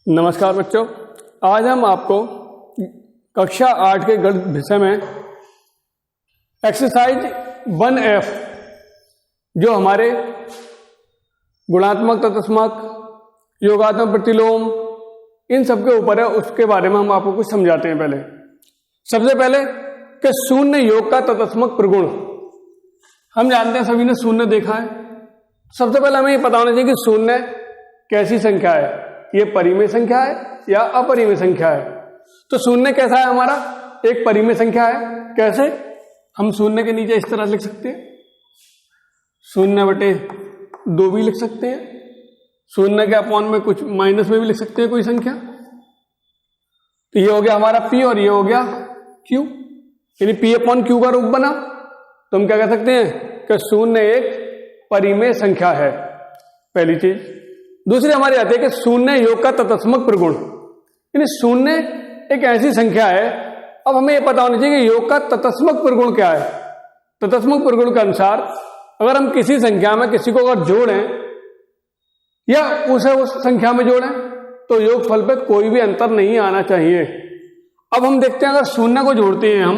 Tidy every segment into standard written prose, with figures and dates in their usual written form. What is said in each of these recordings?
नमस्कार बच्चों, आज हम आपको कक्षा 8 के गणित विषय में एक्सरसाइज 1F जो हमारे गुणात्मक, तत्समक, योगात्मक प्रतिलोम इन सब के ऊपर है, उसके बारे में हम आपको कुछ समझाते हैं। पहले सबसे पहले कि शून्य योग का तत्समक प्रगुण हम जानते हैं, सभी ने शून्य देखा है। सबसे पहले हमें ये पता होना चाहिए कि शून्य कैसी संख्या है, ये परिमेय संख्या है या अपरिमेय संख्या है। तो शून्य कैसा है हमारा, एक परिमेय संख्या है। कैसे, हम शून्य के नीचे इस तरह लिख सकते हैं, 0/2 भी लिख सकते हैं, शून्य के अपॉन में कुछ माइनस में भी लिख सकते हैं कोई संख्या। तो ये हो गया हमारा P और ये हो गया Q, यानी P/Q का रूप बना। तो हम क्या कह सकते हैं कि शून्य एक परिमेय संख्या है, पहली चीज। दूसरी हमारी आती है कि शून्य योग का तत्समक प्रगुण, यानी शून्य एक ऐसी संख्या है। अब हमें यह पता होना चाहिए कि योग का तत्समक प्रगुण क्या है। तत्समक प्रगुण के अनुसार अगर हम किसी संख्या में किसी को अगर जोड़ें या उसे उस संख्या में जोड़ें तो योगफल पे कोई भी अंतर नहीं आना चाहिए। अब हम देखते हैं, अगर शून्य को जोड़ते हैं हम,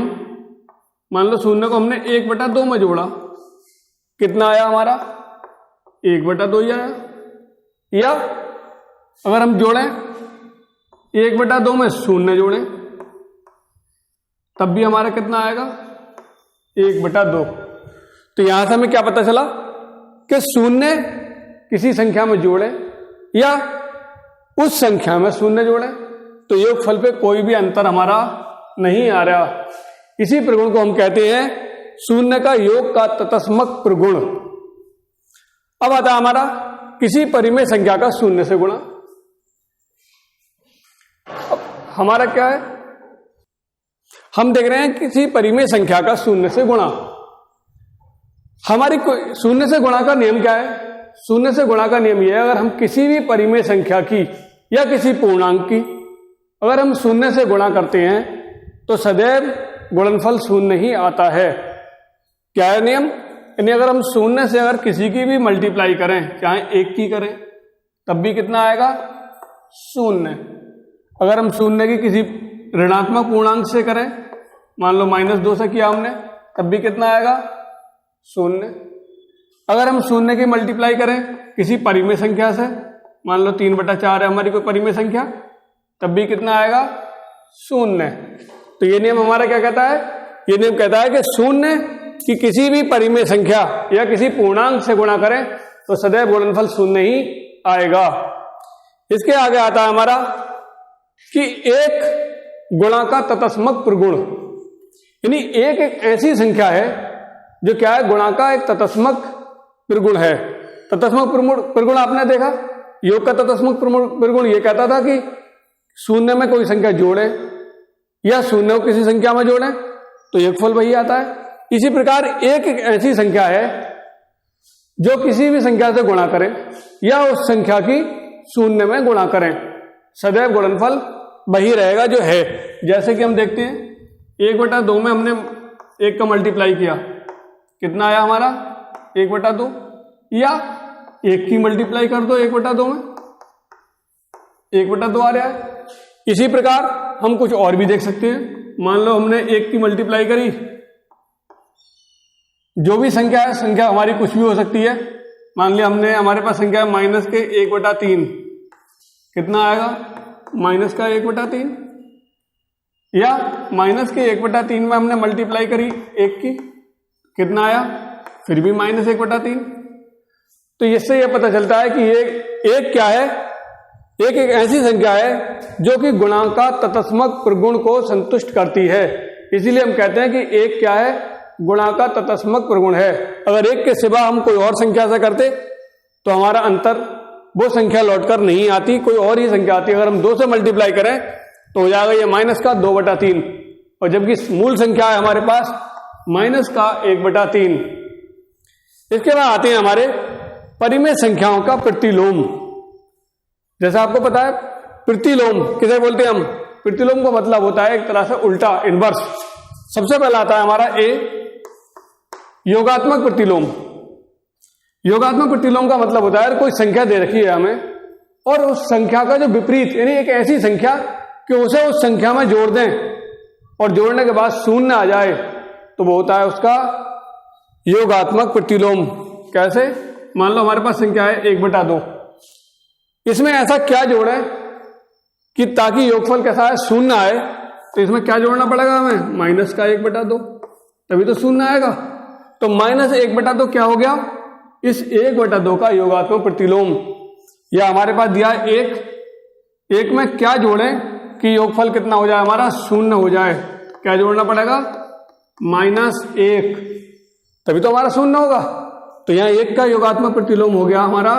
मान लो शून्य को हमने 1/2 में जोड़ा, कितना आया हमारा, 1/2 ही आया। या अगर हम जोड़ें 1/2 में शून्य जोड़ें तब भी हमारा कितना आएगा, 1/2। तो यहां से हमें क्या पता चला कि शून्य किसी संख्या में जोड़े या उस संख्या में शून्य जोड़े तो योगफल पे कोई भी अंतर हमारा नहीं आ रहा। इसी प्रगुण को हम कहते हैं शून्य का योग का तत्समक प्रगुण। अब आता है हमारा किसी परिमेय संख्या का शून्य से गुणा। अब हमारा क्या है, हम देख रहे हैं किसी परिमेय संख्या का शून्य से गुणा। हमारी शून्य से गुणा का नियम क्या है, शून्य से गुणा का नियम यह है, अगर हम किसी भी परिमेय संख्या की या किसी पूर्णांक की अगर हम शून्य से गुणा करते हैं तो सदैव गुणनफल शून्य ही आता है। क्या है नियम, यानी अगर हम शून्य से अगर किसी की भी मल्टीप्लाई करें, चाहे 1 की करें, तब भी कितना आएगा, शून्य। अगर हम शून्य की किसी ऋणात्मक पूर्णांक से करें, मान लो -2 से किया हमने, तब भी कितना आएगा, शून्य। अगर हम शून्य की मल्टीप्लाई करें किसी परिमेय संख्या से, मान लो 3/4 है हमारी कोई परिमेय संख्या, तब भी कितना आएगा, शून्य। तो ये नियम हमारा क्या कहता है, ये नियम कहता है कि शून्य कि किसी भी परिमेय संख्या या किसी पूर्णांक से गुणा करें तो सदैव गुणनफल शून्य ही आएगा। इसके आगे आता है हमारा कि एक गुणा का तत्समक प्रगुण, यानी एक ऐसी संख्या है जो क्या है, गुणा का एक तत्समक प्रगुण है। तत्समक प्रगुण आपने देखा, योग का तत्समक प्रगुण ये कहता था कि शून्य में कोई संख्या जोड़े या शून्य को किसी संख्या में जोड़े तो योगफल वही आता है। इसी प्रकार एक ऐसी संख्या है जो किसी भी संख्या से गुणा करें या उस संख्या की शून्य में गुणा करें, सदैव गुणनफल वही रहेगा जो है। जैसे कि हम देखते हैं 1/2 में हमने 1 का मल्टीप्लाई किया, कितना आया हमारा, 1/2। या 1 की मल्टीप्लाई कर दो 1/2 में, 1/2 आ रहा है। इसी प्रकार हम कुछ और भी देख सकते हैं, मान लो हमने 1 की मल्टीप्लाई करी, जो भी संख्या है, संख्या हमारी कुछ भी हो सकती है। मान लिया हमने, हमारे पास संख्या है -1/3, कितना आएगा, -1/3। या -1/3 में हमने मल्टीप्लाई करी 1 की, कितना आया, फिर भी -1/3। तो इससे यह पता चलता है कि एक क्या है, एक ऐसी संख्या है जो कि गुणा का तत्समक प्रगुण को संतुष्ट करती है। इसीलिए हम कहते हैं कि एक क्या है, गुणा का तत्समक प्रगुण है। अगर 1 के सिवा हम कोई और संख्या से करते तो हमारा अंतर, वो संख्या लौटकर नहीं आती, कोई और ही संख्या आती। अगर हम 2 से मल्टीप्लाई करें तो हो जाएगा ये -2/3, और जबकि मूल संख्या है हमारे पास -1/3। इसके बाद आते हैं हमारे परिमेय संख्याओं का प्रतिलोम। जैसा आपको पता है, प्रतिलोम किसे बोलते हैं हम, प्रतिलोम का मतलब होता है एक तरह से उल्टा, इनवर्स। सबसे पहला आता है हमारा योगात्मक प्रतिलोम। योगात्मक प्रतिलोम का मतलब होता है कोई संख्या दे रखी है हमें, और उस संख्या का जो विपरीत, यानी एक ऐसी संख्या कि उसे उस संख्या में जोड़ दें और जोड़ने के बाद शून्य आ जाए, तो वो होता है उसका योगात्मक प्रतिलोम। कैसे? मान लो हमारे पास संख्या है 1/2, इसमें ऐसा क्या जोड़े कि ताकि योगफल कैसा है, शून्य आए, तो इसमें क्या जोड़ना पड़ेगा हमें? माइनस का 1/2, तभी तो शून्य आएगा। तो -1/2 क्या हो गया? इस 1/2 का योगात्मक प्रतिलोम। या हमारे पास दिया है 1 में क्या जोड़ें कि योगफल कितना हो जाए हमारा? शून्य हो जाए। क्या जोड़ना पड़ेगा? -1, तभी तो हमारा शून्य होगा। तो यहां 1 का योगात्मक प्रतिलोम हो गया हमारा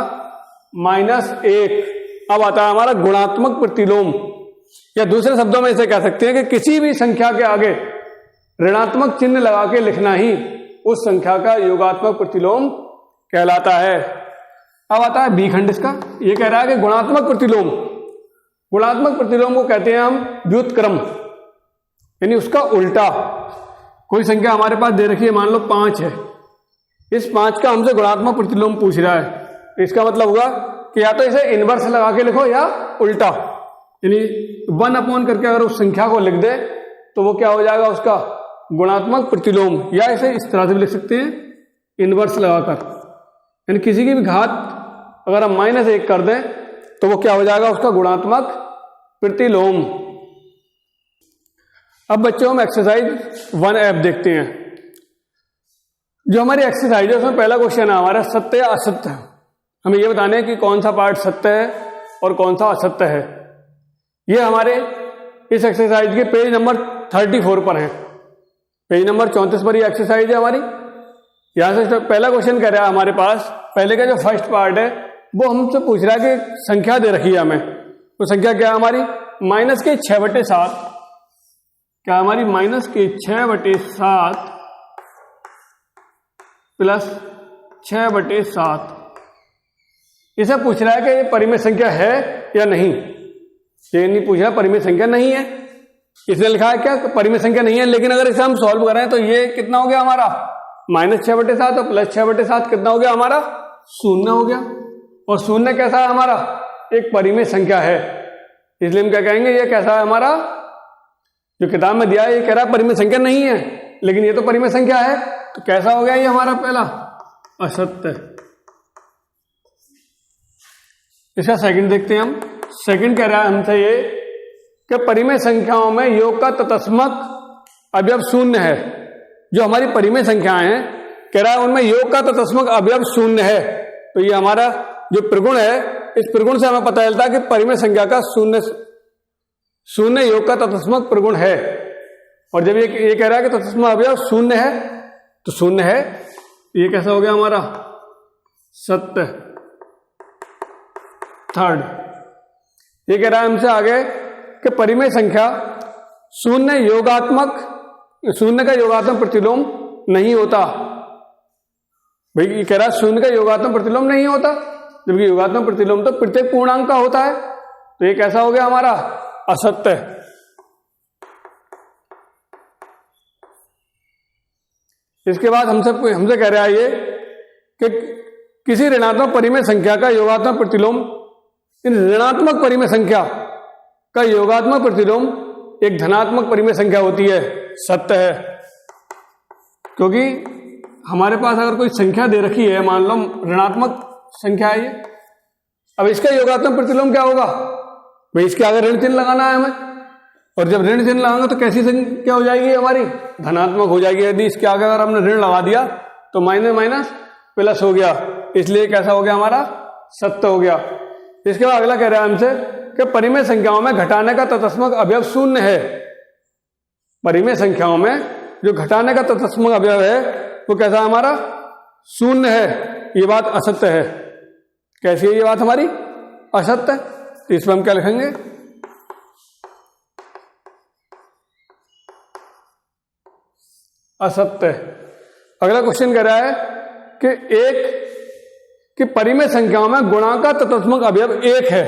-1। अब आता है हमारा गुणात्मक प्रतिलोम, या दूसरे शब्दों में इसे कह सकते हैं कि किसी भी संख्या के आगे ऋणात्मक चिन्ह लगा के लिखना ही उस संख्या का योगात्मक प्रतिलोम कहलाता है। अब आता है बी खंड इसका। ये कह रहा है कि गुणात्मक प्रतिलोम, गुणात्मक प्रतिलोम को कहते हैं हम व्युत्क्रम, यानी उसका उल्टा। कोई संख्या हमारे पास दे रखी है, मान लो 5 है, इस 5 का हमसे गुणात्मक प्रतिलोम पूछ रहा है, तो इसका मतलब हुआ कि या तो इसे इनवर्स लगा के लिखो या उल्टा, यानी 1/, करके अगर उस संख्या को लिख दे तो वो क्या हो जाएगा? उसका गुणात्मक प्रतिलोम। या इसे इस तरह से भी लिख सकते हैं, इनवर्स लगाकर, यानी किसी की भी घात अगर हम -1 कर दें तो वो क्या हो जाएगा? उसका गुणात्मक प्रतिलोम। अब बच्चों हम एक्सरसाइज 1F देखते हैं। जो हमारी एक्सरसाइज है उसमें पहला क्वेश्चन है हमारा सत्य या असत्य। हमें यह बताना है कि कौन सा पार्ट सत्य है और कौन सा असत्य है। ये हमारे इस एक्सरसाइज के पेज नंबर 34 पर है। पेज नंबर 34 पर ये एक्सरसाइज है हमारी। यहां से पहला क्वेश्चन कह रहा है हमारे पास, पहले का जो फर्स्ट पार्ट है वो हमसे पूछ रहा है कि संख्या दे रखी है हमें, तो संख्या क्या है हमारी? -6/7। क्या हमारी? -6/7 प्लस 6/7। इसे पूछ रहा है कि ये परिमेय संख्या है या नहीं। ये नहीं पूछ रहा परिमेय संख्या नहीं है, इसने लिखा है क्या? परिमेय संख्या नहीं है। लेकिन अगर इसे हम सॉल्व करें तो ये कितना हो गया हमारा? -6/7 और प्लस 6/7 कितना हो गया हमारा? शून्य हो गया। और शून्य कैसा है हमारा? एक परिमेय संख्या है, इसलिए हम क्या कहेंगे? ये कैसा है हमारा? जो किताब में दिया है ये कह रहा है परिमेय संख्या नहीं है, लेकिन ये तो परिमेय संख्या है, तो कैसा हो गया ये हमारा? पहला असत्य। इसका सेकंड देखते हैं हम। सेकंड कह रहा है हमसे ये कि परिमेय संख्याओं में योग का तत्समक अवयव शून्य है। जो हमारी परिमेय संख्याएं हैं कह रहा है उनमें योग का तत्समक अवयव शून्य है। तो ये हमारा जो प्रगुण है, इस प्रगुण से हमें पता चलता है कि परिमेय संख्या का शून्य योग का तत्समक प्रगुण है। और जब ये कह रहा है कि तत्समक अवयव शून्य है, तो शून्य है, ये कैसा हो गया हमारा? सत्य। थर्ड, ये कह रहा है हमसे आगे कि परिमेय संख्या शून्य का योगात्मक प्रतिलोम नहीं होता। भाई ये कह रहा है शून्य का योगात्मक प्रतिलोम नहीं होता, जबकि योगात्मक प्रतिलोम तो प्रत्येक पूर्णांक का होता है। तो ये कैसा हो गया हमारा? असत्य। इसके बाद हमसे कह रहा है ये कि किसी ऋणात्मक परिमेय संख्या का योगात्मक प्रतिलोम, इन ऋणात्मक परिमेय संख्या का योगात्मक प्रतिलोम एक धनात्मक परिमेय संख्या होती है। सत्य है, क्योंकि हमारे पास अगर कोई संख्या दे रखी है, मान लो ऋणात्मक संख्या है ये, अब इसका योगात्मक प्रतिलोम क्या होगा? भाई इसके आगे ऋण चिन्ह लगाना है हमें, और जब ऋण चिन्ह लगाएंगे तो कैसी संख्या हो जाएगी हमारी? धनात्मक हो जाएगी। यदि इसके आगे अगर हमने ऋण लगा दिया तो माइनस प्लस हो गया, इसलिए कैसा हो गया हमारा? सत्य हो गया। इसके बाद अगला कह रहा है हमसे कि परिमेय संख्याओं में घटाने का तत्समक अवयव शून्य है। परिमेय संख्याओं में जो घटाने का तत्समक अवयव है वो कैसा हमारा? शून्य है। ये बात असत्य है। कैसी है ये बात हमारी? असत्य। तो इसमें हम क्या लिखेंगे? असत्य। अगला क्वेश्चन कह रहा है कि परिमेय संख्याओं में गुणा का तत्समक अवयव 1 है।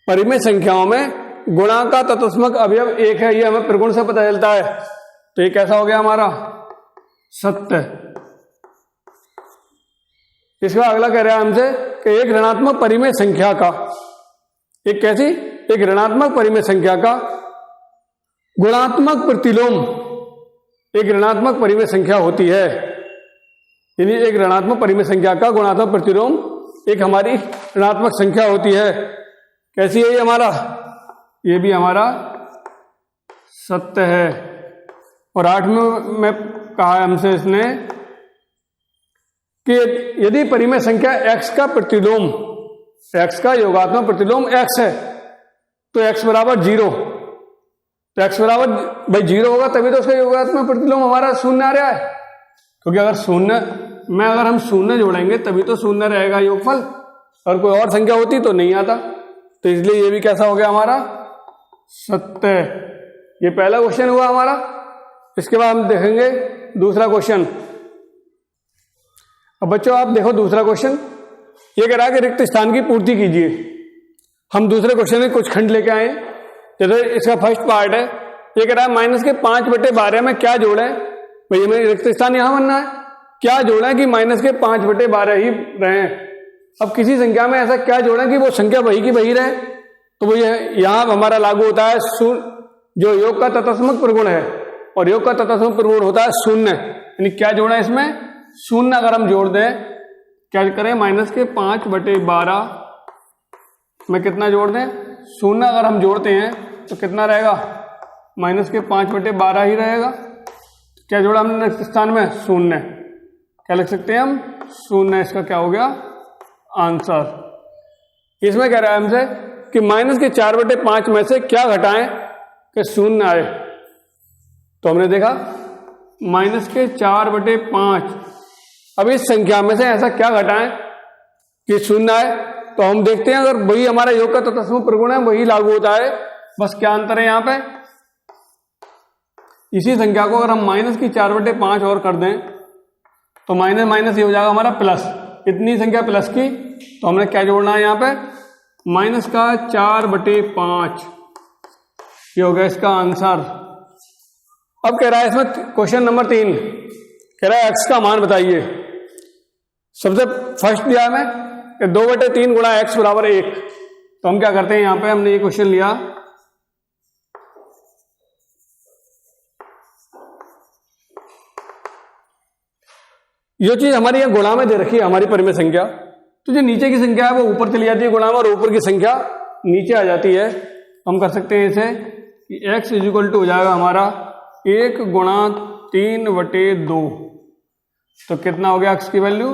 परिमेय संख्याओं में गुणा का तत्समक अवयव 1 है, ये हमें प्रगुण से पता चलता है। तो ये कैसा हो गया हमारा? सत्य। इसके बाद अगला कह रहा है हमसे कि एक ऋणात्मक परिमेय संख्या का एक कैसी, एक ऋणात्मक परिमेय संख्या का गुणात्मक प्रतिलोम एक ऋणात्मक परिमेय संख्या होती है। यानी एक ऋणात्मक परिमेय संख्या का गुणात्मक प्रतिलोम एक हमारी ऋणात्मक संख्या होती है। कैसी है ये हमारा, ये भी हमारा सत्य है। और 8वें में कहा है हमसे इसने कि यदि परिमेय संख्या x का प्रतिलोम, x का योगात्मक प्रतिलोम x है तो x बराबर 0, तो x बराबर भाई 0 होगा तभी तो उसका योगात्मक प्रतिलोम हमारा शून्य आ रहा है, क्योंकि अगर शून्य में अगर हम शून्य जोड़ेंगे तभी तो शून्य रहेगा योगफल, और कोई और संख्या होती तो नहीं आता। तो इसलिए ये भी कैसा हो गया हमारा सत्य। ये पहला क्वेश्चन हुआ हमारा। इसके बाद हम देखेंगे दूसरा क्वेश्चन। अब बच्चों आप देखो दूसरा क्वेश्चन, ये कह रहा है कि रिक्त स्थान की पूर्ति कीजिए। हम दूसरे क्वेश्चन में कुछ खंड लेके आए। जैसे इसका फर्स्ट पार्ट है, ये कह रहा है -5/12 में क्या जोड़े, भाई हमें रिक्त स्थान यहां बनना है, क्या जोड़े कि -5/12 ही रहे। अब किसी संख्या में ऐसा क्या जोड़े कि वो संख्या वही की वही रहे, तो वो यहां हमारा लागू होता है जो योग का तत्समक प्रगुण है, और योग का तत्समक प्रगुण होता है शून्य। यानी क्या जोड़ा है इसमें, शून्य अगर हम जोड़ दें, क्या करें, -5/12 में कितना जोड़ दें, शून्य अगर हम जोड़ते हैं तो कितना रहेगा, -5/12 ही रहेगा। क्या जोड़ा हमने रिक्त स्थान में, शून्य। क्या लिख सकते हैं हम, शून्य। इसका क्या हो गया आंसर। इसमें कह रहा है हमसे कि -4/5 में से क्या घटाएं कि शून्य आए। तो हमने देखा -4/5। अब इस संख्या में से ऐसा क्या घटाएं कि शून्य आए, तो हम देखते हैं अगर वही हमारा योग का तत्समक प्रगुण है वही लागू होता है। बस क्या अंतर है यहाँ पे, इसी संख्या को अगर हम -4/5 और कर दें तो माइनस माइनस ये हो जाएगा हमारा प्लस, इतनी संख्या प्लस की, तो हमने क्या जोड़ना है यहाँ पे, -4/5। ये हो गया इसका आंसर। अब कह रहा है इसमें क्वेश्चन नंबर 3, कह रहा है x का मान बताइए। सबसे फर्स्ट दिया हमें कि 2/3 गुणा x बराबर 1। तो हम क्या करते हैं, यहां पे हमने ये क्वेश्चन लिया, ये चीज हमारी यहां गुणा में दे रखी है हमारी परिमेय संख्या, तो जो नीचे की संख्या है वो ऊपर चली जाती है गुणा में, और ऊपर की संख्या नीचे आ जाती है। हम कर सकते हैं इसे कि x = हो जाएगा हमारा 1 × 3/2। तो कितना हो गया x की वैल्यू,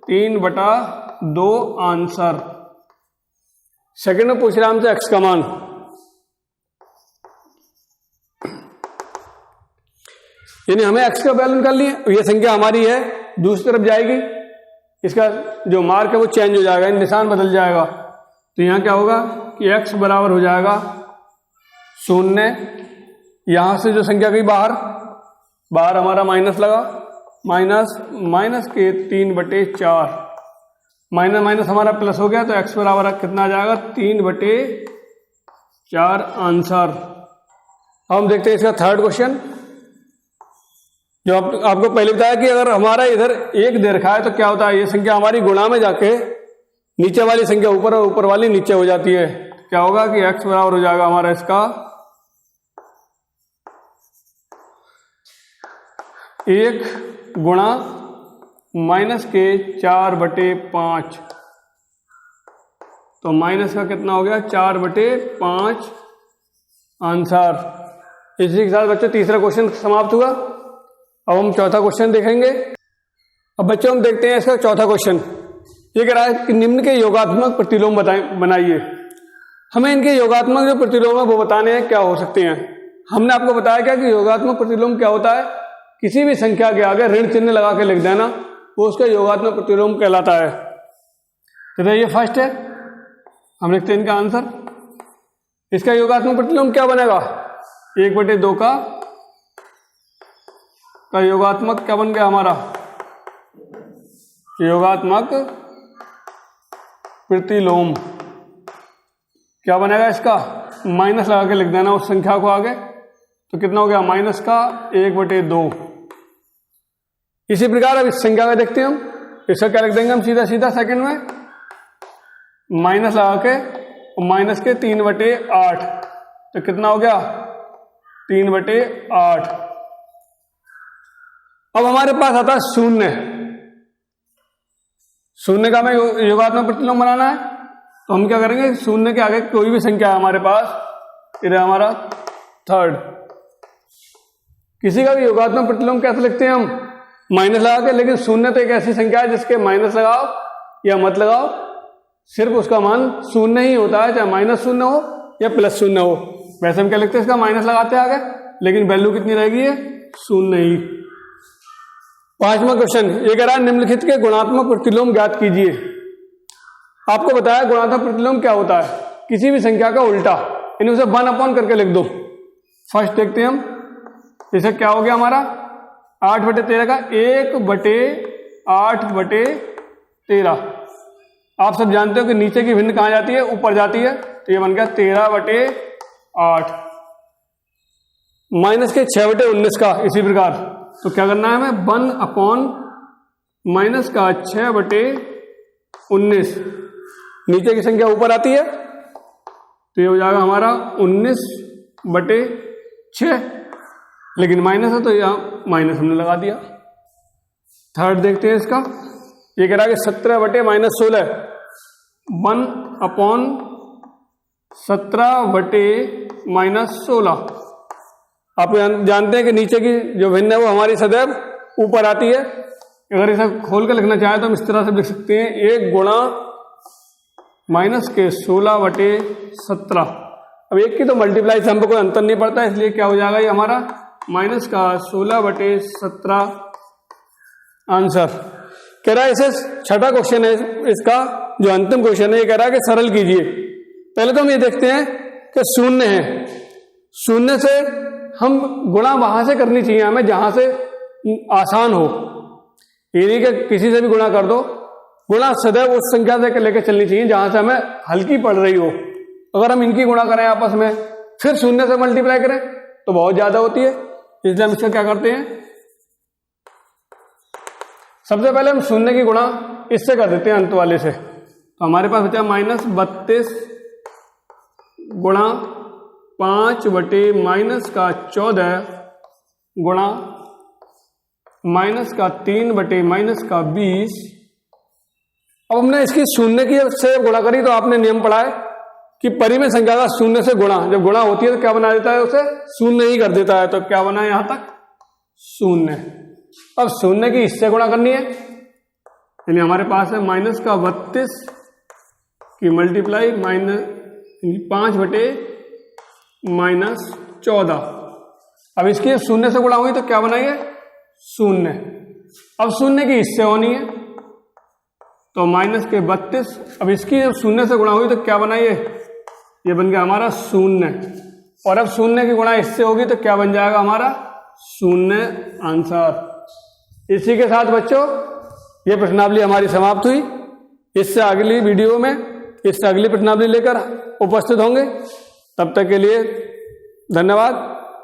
3/2 आंसर। सेकंड में पूछ रहा है हमसे x का मान। यानी हमें x का वैल्यू निकाल लिए, ये संख्या हमारी है, दूसरी तरफ जाएगी, इसका जो मार्क है वो चेंज हो जाएगा, निशान बदल जाएगा। तो यहां क्या होगा कि x बराबर हो जाएगा 0। यहां से जो संख्या गई बाहर हमारा माइनस लगा, माइनस के 3/4, माइनस माइनस हमारा प्लस हो गया, तो x बराबर कितना आ जाएगा, 3/4 आंसर। अब हम देखते हैं इसका थर्ड क्वेश्चन, जो आपको पहले बताया कि अगर हमारा इधर 1 दे रखा है तो क्या होता है, ये संख्या हमारी गुणा में जाके नीचे वाली संख्या ऊपर और ऊपर वाली नीचे हो जाती है। क्या होगा कि x बराबर हो जाएगा हमारा इसका 1 गुणा -4/5। तो माइनस का कितना हो गया, 4/5 आंसर। इसी के साथ बच्चों तीसरा क्वेश्चन समाप्त हुआ। अब हम चौथा क्वेश्चन देखेंगे। अब बच्चों हम देखते हैं इसका चौथा क्वेश्चन। ये कह रहा है कि निम्न के योगात्मक प्रतिलोम बनाइए। हमें इनके योगात्मक जो प्रतिलोम है वो बताने हैं, क्या हो सकते हैं। हमने आपको बताया क्या कि योगात्मक प्रतिलोम क्या होता है, किसी भी संख्या के आगे ऋण चिन्ह लगा के लिख देना, वो उसका योगात्मक प्रतिलोम कहलाता है। तो ये फर्स्ट है, हम लिखते हैं इनका आंसर। इसका योगात्मक प्रतिलोम क्या बनेगा, 1/2 का योगात्मक क्या बन गया हमारा, योगात्मक प्रतिलोम क्या बनेगा, इसका माइनस लगा के लिख देना उस संख्या को आगे, तो कितना हो गया माइनस का 1/2। इसी प्रकार अब इस संख्या का देखते हैं हम, इसका क्या लिख देंगे हम सीधा सीधा सेकंड में, माइनस लगा के और माइनस के 3/8, तो कितना हो गया 3/8। अब हमारे पास आता है शून्य। शून्य का हमें योगात्मक प्रतिलोम बनाना है, तो हम क्या करेंगे, शून्य के आगे कोई भी संख्या है हमारे पास, इधर हमारा थर्ड, किसी का भी योगात्मक प्रतिलोम कैसे लिखते हैं हम, माइनस लगा के। लेकिन शून्य तो एक ऐसी संख्या है जिसके माइनस लगाओ या मत लगाओ, सिर्फ उसका मान शून्य ही होता है, चाहे माइनस शून्य हो या प्लस शून्य हो। वैसे हम क्या लिखते हैं, इसका माइनस लगाते हैं आगे, लेकिन वैल्यू कितनी रहेगी, शून्य ही। 5वां क्वेश्चन ये कह रहा है निम्नलिखित के गुणात्मक प्रतिलोम ज्ञात कीजिए। आपको बताया गुणात्मक प्रतिलोम क्या होता है, किसी भी संख्या का उल्टा, यानी उसे 1 करके लिख दो। फर्स्ट देखते हैं हम, जैसे क्या हो गया हमारा 8/13 का 1/8/13। आप सब जानते हो कि नीचे की भिन्न कहां जाती है, ऊपर जाती है, तो ये बन गया 13/8। माइनस के 6/19 का इसी प्रकार, तो क्या करना है हमें, 1 माइनस का 6/19, नीचे की संख्या ऊपर आती है, तो ये हो जाएगा हमारा 19/6, लेकिन माइनस है तो यहां माइनस हमने लगा दिया। थर्ड देखते हैं इसका, ये कह रहा है कि 17/-16, 1/17/-16। आप जानते हैं कि नीचे की जो भिन्न है वो हमारी सदैव ऊपर आती है। अगर इसे खोल कर लिखना चाहे तो हम इस तरह से लिख सकते हैं, 1 गुणा माइनस के 16/17। अब एक की तो मल्टीप्लाई से हमको कोई अंतर नहीं पड़ता, इसलिए क्या हो जाएगा ये हमारा माइनस का 16/17 आंसर। कह रहा है इसे छठा क्वेश्चन है इसका, जो अंतिम क्वेश्चन है, ये कह रहा है कि सरल कीजिए। पहले तो हम ये देखते हैं कि शून्य है, शून्य से हम गुणा वहां से करनी चाहिए हमें जहां से आसान हो, ये नहीं कि किसी से भी गुणा कर दो। गुणा सदैव उस संख्या से लेकर चलनी चाहिए जहां से हमें हल्की पड़ रही हो। अगर हम इनकी गुणा करें आपस में, फिर शून्य से मल्टीप्लाई करें तो बहुत ज्यादा होती है, इसलिए हम इसका क्या करते हैं, सबसे पहले हम शून्य की गुणा इससे कर देते हैं, अंत वाले से। तो हमारे पास बचा -32 गुणा 5/-14 गुणा -3/-20। अब हमने इसकी शून्य की से गुणा करी, तो आपने नियम पढ़ा है कि परिमेय संख्या का शून्य से गुणा, जब गुणा होती है तो क्या बना देता है, उसे शून्य ही कर देता है। तो क्या बना यहां तक, शून्य। अब शून्य की इससे गुणा करनी है, यानी हमारे पास है -32 की मल्टीप्लाई 5/-14। अब इसकी शून्य से गुणा हुई तो क्या बनाइए, शून्य। अब शून्य की इससे होनी है तो -32। अब इसकी जब शून्य से गुणा हुई तो क्या बनाइए, ये बन गया हमारा शून्य। और अब शून्य की गुणा इससे होगी तो क्या बन जाएगा हमारा शून्य आंसर। इसी के साथ बच्चों ये प्रश्नावली हमारी समाप्त हुई। इससे अगली वीडियो में इससे अगली प्रश्नावली लेकर उपस्थित होंगे। तब तक के लिए धन्यवाद।